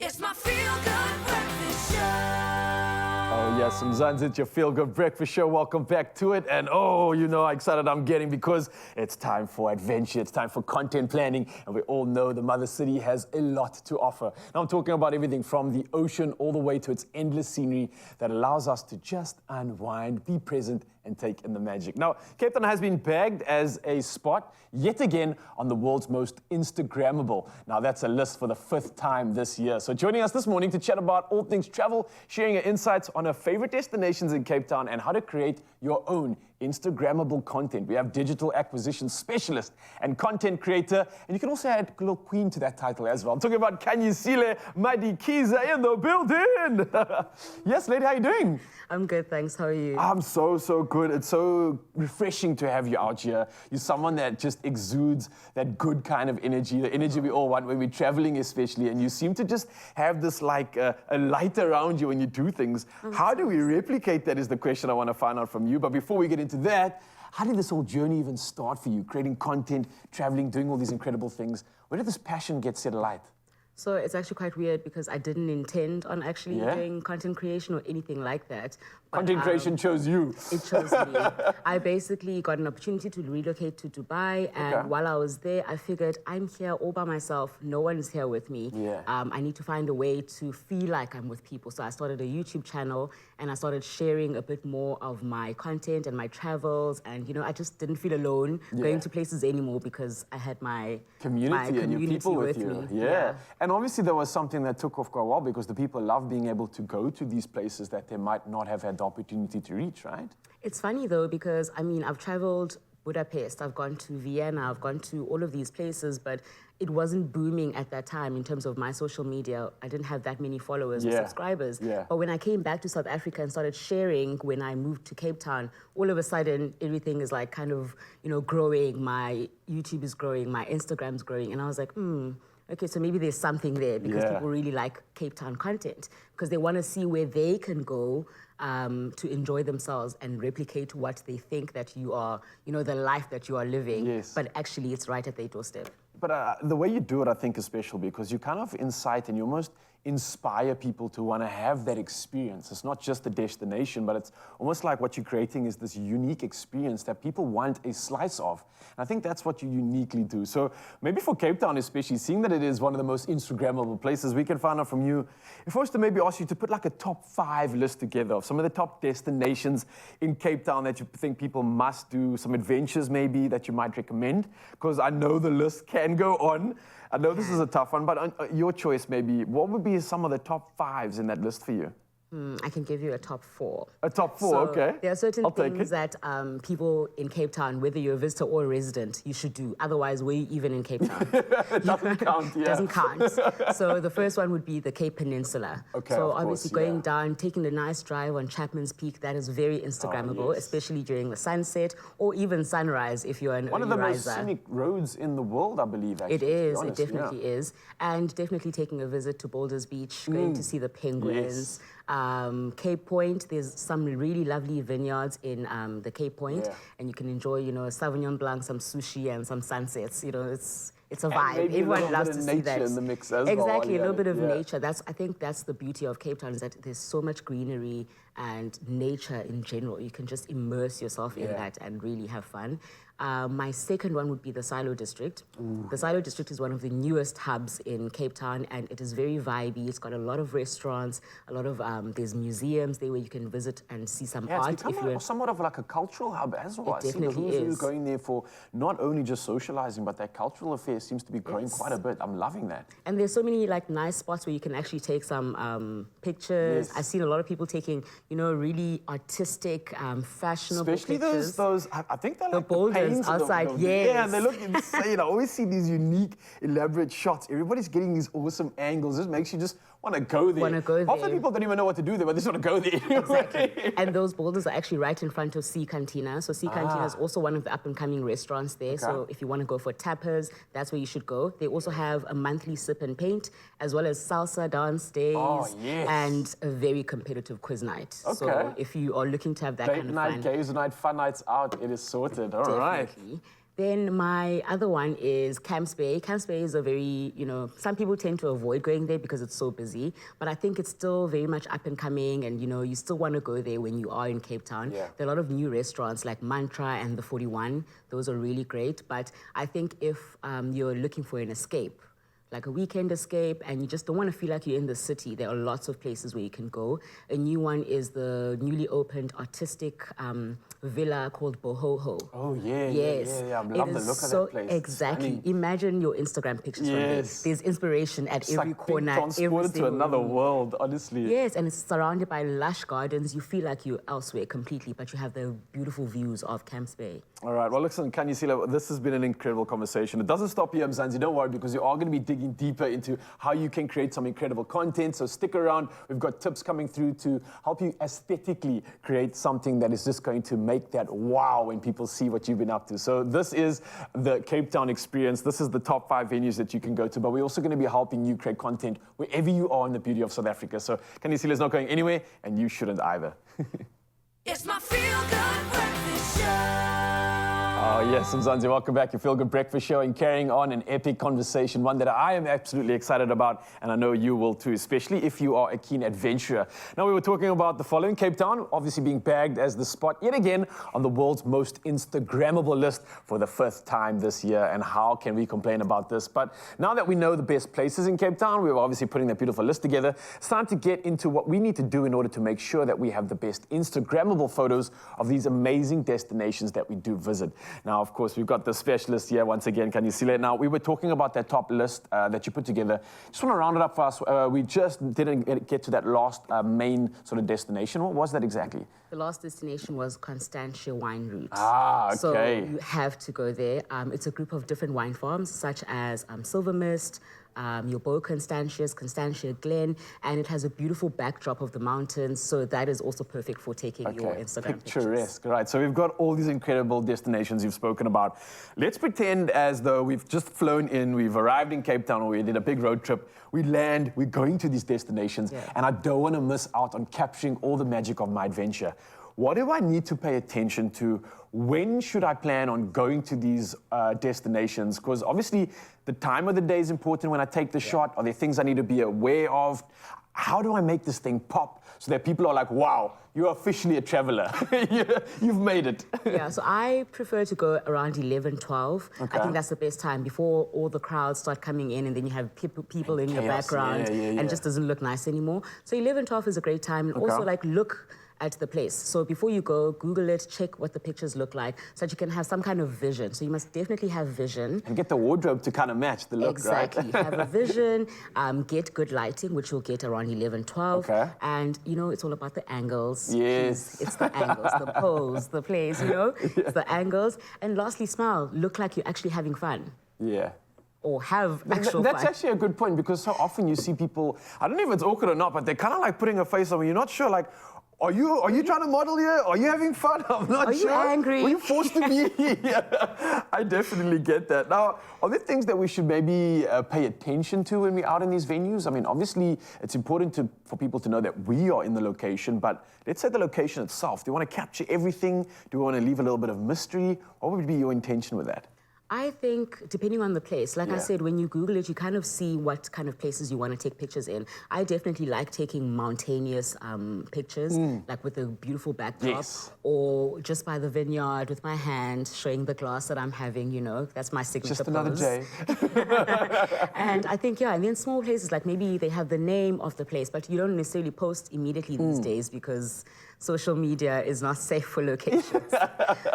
It's my feel-good breakfast show. Oh yes, Mzansi, it's your feel-good breakfast show. Welcome back to it. And oh, you know how excited I'm getting because it's time for adventure. It's time for content planning. And we all know the Mother City has a lot to offer. Now I'm talking about everything from the ocean all the way to its endless scenery that allows us to just unwind, be present, and take in the magic. Now, Cape Town has been bagged as a spot yet again on the world's most Instagrammable. Now, that's a list for the 5th time this year. So joining us this morning to chat about all things travel, sharing her insights on her favorite destinations in Cape Town and how to create your own Instagrammable content. We have digital acquisition specialist and content creator, and you can also add a little queen to that title as well. I'm talking about Kanyisile Madikiza in the building. Yes, lady, how are you doing? I'm good, thanks. How are you? I'm so good. It's so refreshing to have you out here. You're someone that just exudes that good kind of energy, the energy we all want when we're traveling especially, and you seem to just have this like a light around you when you do things. How do we replicate that is the question I want to find out from you. But before we get into that, how did this whole journey even start for you? Creating content, traveling, doing all these incredible things. Where did this passion get set alight? So it's actually quite weird because I didn't intend on actually doing content creation or anything like that. But, content creation chose you. It chose me. I basically got an opportunity to relocate to Dubai, and while I was there, I figured I'm here all by myself. No one is here with me. I need to find a way to feel like I'm with people. So I started a YouTube channel, and I started sharing a bit more of my content and my travels. And you know, I just didn't feel alone going to places anymore because I had my community and your people with you. Yeah. And obviously there was something that took off quite a while because the people love being able to go to these places that they might not have had the opportunity to reach, right? It's funny though, because I mean, I've traveled Budapest, I've gone to Vienna, I've gone to all of these places, but it wasn't booming at that time in terms of my social media. I didn't have that many followers or subscribers. But when I came back to South Africa and started sharing when I moved to Cape Town, all of a sudden everything is like kind of, you know, growing. My YouTube is growing, my Instagram's growing. And I was like, okay, so maybe there's something there because people really like Cape Town content because they want to see where they can go to enjoy themselves and replicate what they think that you are, you know, the life that you are living. But actually, it's right at their doorstep. But the way you do it, I think, is special because you kind of incite and you almost inspire people to want to have that experience. It's not just the destination, but it's almost like what you're creating is this unique experience that people want a slice of. And I think that's what you uniquely do. So maybe for Cape Town especially, seeing that it is one of the most Instagrammable places, we can find out from you. If I was to maybe ask you to put like a top 5 list together of some of the top destinations in Cape Town that you think people must do, some adventures maybe that you might recommend, because I know the list can go on. I know this is a tough one, but your choice maybe, what would be some of the top 5s in that list for you? I can give you a top 4. A top 4, so okay. There are certain things that people in Cape Town, whether you're a visitor or a resident, you should do. Otherwise, were you even in Cape Town? It doesn't count, Doesn't count. So the first one would be the Cape Peninsula. So obviously going down, taking a nice drive on Chapman's Peak, that is very Instagrammable, especially during the sunset or even sunrise if you're an early riser. One of the most scenic roads in the world, I believe, actually. It is, it definitely is. And definitely taking a visit to Boulders Beach, going to see the penguins. Cape Point, there's some really lovely vineyards in the Cape Point, and you can enjoy, you know, a Sauvignon Blanc, some sushi, and some sunsets. You know, it's a vibe. Everyone loves to see that. In the mix as exactly, a little bit of nature. I think that's the beauty of Cape Town is that there's so much greenery and nature in general. You can just immerse yourself in that and really have fun. My second one would be the Silo District. The Silo District is one of the newest hubs in Cape Town, and it is very vibey. It's got a lot of restaurants, a lot of, there's museums there where you can visit and see some art. It's become somewhat of like a cultural hub as well. It definitely is. Going there for not only just socializing, but that cultural affair seems to be growing quite a bit. I'm loving that. And there's so many like nice spots where you can actually take some pictures. I've seen a lot of people taking, you know, really artistic, fashionable especially pictures. those, I think they're the like boulders outside, Yeah, they look insane. I always see these unique, elaborate shots. Everybody's getting these awesome angles. This makes you just want to go there. Half the people don't even know what to do there, but they just want to go there. Exactly. And those boulders are actually right in front of Sea Cantina. So Sea Cantina is also one of the up-and-coming restaurants there. So if you want to go for tapas, that's where you should go. They also have a monthly sip and paint, as well as salsa dance days, and a very competitive quiz night. So if you are looking to have that kind of fun. Games night, fun nights out, it is sorted. All right. Then my other one is Camps Bay. Camps Bay is a very, some people tend to avoid going there because it's so busy, but I think it's still very much up and coming, and you still want to go there when you are in Cape Town. Yeah. There are a lot of new restaurants like Mantra and the 41. Those are really great, but I think if you're looking for an escape, like a weekend escape, and you just don't want to feel like you're in the city, there are lots of places where you can go. A new one is the newly opened artistic villa called Bohoho. Oh, yeah, Yes. yeah. I love the look of that place. Exactly. Stunning. Imagine your Instagram pictures from there. Yes. There's inspiration at It's every like corner, being every transported to single another room. world, honestly. Yes, and it's surrounded by lush gardens. You feel like you're elsewhere completely, but you have the beautiful views of Camps Bay. All right, well, listen, Kanyisila, this has been an incredible conversation. It doesn't stop here, Mzansi, don't worry, because you are going to be digging deeper into how you can create some incredible content. So stick around. We've got tips coming through to help you aesthetically create something that is just going to make that wow when people see what you've been up to. So this is the Cape Town experience. This is the top 5 venues that you can go to, but we're also going to be helping you create content wherever you are in the beauty of South Africa. So Kanyisila is not going anywhere, and you shouldn't either. It's my feel-good breakfast show. Oh, yes, Mzansi, welcome back. Your Feel Good Breakfast Show, and carrying on an epic conversation, one that I am absolutely excited about, and I know you will too, especially if you are a keen adventurer. Now, we were talking about the following: Cape Town, obviously being bagged as the spot yet again on the world's most Instagrammable list for the 5th time this year, and how can we complain about this? But now that we know the best places in Cape Town, we're obviously putting that beautiful list together. It's time to get into what we need to do in order to make sure that we have the best Instagrammable photos of these amazing destinations that we do visit. Now, of course, we've got the specialist here once again. Can you see that? Now, we were talking about that top list that you put together. Just want to round it up for us. We just didn't get to that last main sort of destination. What was that exactly? The last destination was Constantia Wine Route. Ah, okay. So you have to go there. It's a group of different wine farms, such as Silver Mist, your Bow Constantius, Constantia Glen, and it has a beautiful backdrop of the mountains, so that is also perfect for taking your Instagram picturesque, pictures. right? So we've got all these incredible destinations you've spoken about. Let's pretend as though we've just flown in, we've arrived in Cape Town, or we did a big road trip. We land, we're going to these destinations, and I don't want to miss out on capturing all the magic of my adventure. What do I need to pay attention to? When should I plan on going to these destinations? Because obviously the time of the day is important when I take the shot. Are there things I need to be aware of? How do I make this thing pop so that people are like, wow, you're officially a traveler. You've made it. Yeah, so I prefer to go around 11, 12. Okay. I think that's the best time before all the crowds start coming in, and then you have people in your chaos. background, and it just doesn't look nice anymore. So 11, 12 is a great time. And also, like, look at the place. So before you go, Google it, check what the pictures look like, so that you can have some kind of vision. So you must definitely have vision. And get the wardrobe to kind of match the look, Exactly. right? Have a vision, get good lighting, which you'll get around 11, 12. Okay. And, it's all about the angles. Yes. It's the angles, the pose, the place, It's the angles. And lastly, smile. Look like you're actually having fun. Yeah. Or have actual That's fun. actually a good point, because so often you see people, I don't know if it's awkward or not, but they're kind of like putting a face on when you're not sure, like, are you trying to model here? Are you having fun? I'm not sure. Are you angry? Were you forced to be here? I definitely get that. Now, are there things that we should maybe pay attention to when we're out in these venues? I mean, obviously, it's important for people to know that we are in the location, but let's say the location itself. Do you want to capture everything? Do we want to leave a little bit of mystery? What would be your intention with that? I think, depending on the place, like I said, when you Google it, you kind of see what kind of places you want to take pictures in. I definitely like taking mountainous pictures, like with a beautiful backdrop, or just by the vineyard with my hand, showing the glass that I'm having, that's my signature Just another pose. day. And I think, and then small places, like maybe they have the name of the place, but you don't necessarily post immediately these days, because social media is not safe for locations.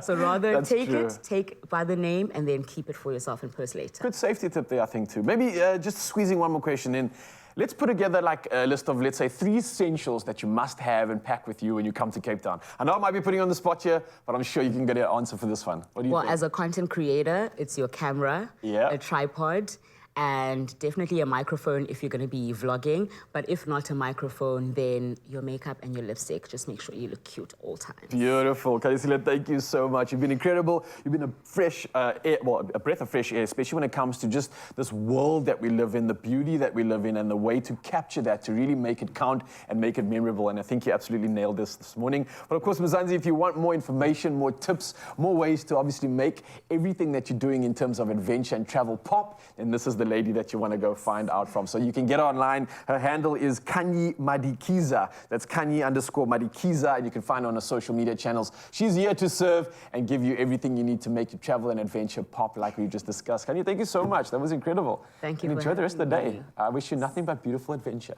So rather take by the name, and then keep it for yourself and post later. Good safety tip there, I think, too. Maybe just squeezing one more question in. Let's put together like a list of, let's say, 3 essentials that you must have and pack with you when you come to Cape Town. I know I might be putting you on the spot here, but I'm sure you can get an answer for this one. What do you think? Well, as a content creator, it's your camera, a tripod, and definitely a microphone if you're going to be vlogging. But if not a microphone, then your makeup and your lipstick. Just make sure you look cute all times. Beautiful. Kalisila, thank you so much. You've been incredible. You've been a fresh air, well, a breath of fresh air, especially when it comes to just this world that we live in, the beauty that we live in, and the way to capture that, to really make it count and make it memorable. And I think you absolutely nailed this morning. But of course, Mzansi, if you want more information, more tips, more ways to obviously make everything that you're doing in terms of adventure and travel pop, then this is the lady that you want to go find out from. So you can get her online. Her handle is Khanyi Madikiza. That's Khanyi_Madikiza, and you can find her on her social media channels. She's here to serve and give you everything you need to make your travel and adventure pop like we just discussed. Khanyi, thank you so much. That was incredible. Thank you And for enjoy the rest of the having day. me. I wish you nothing but beautiful adventure.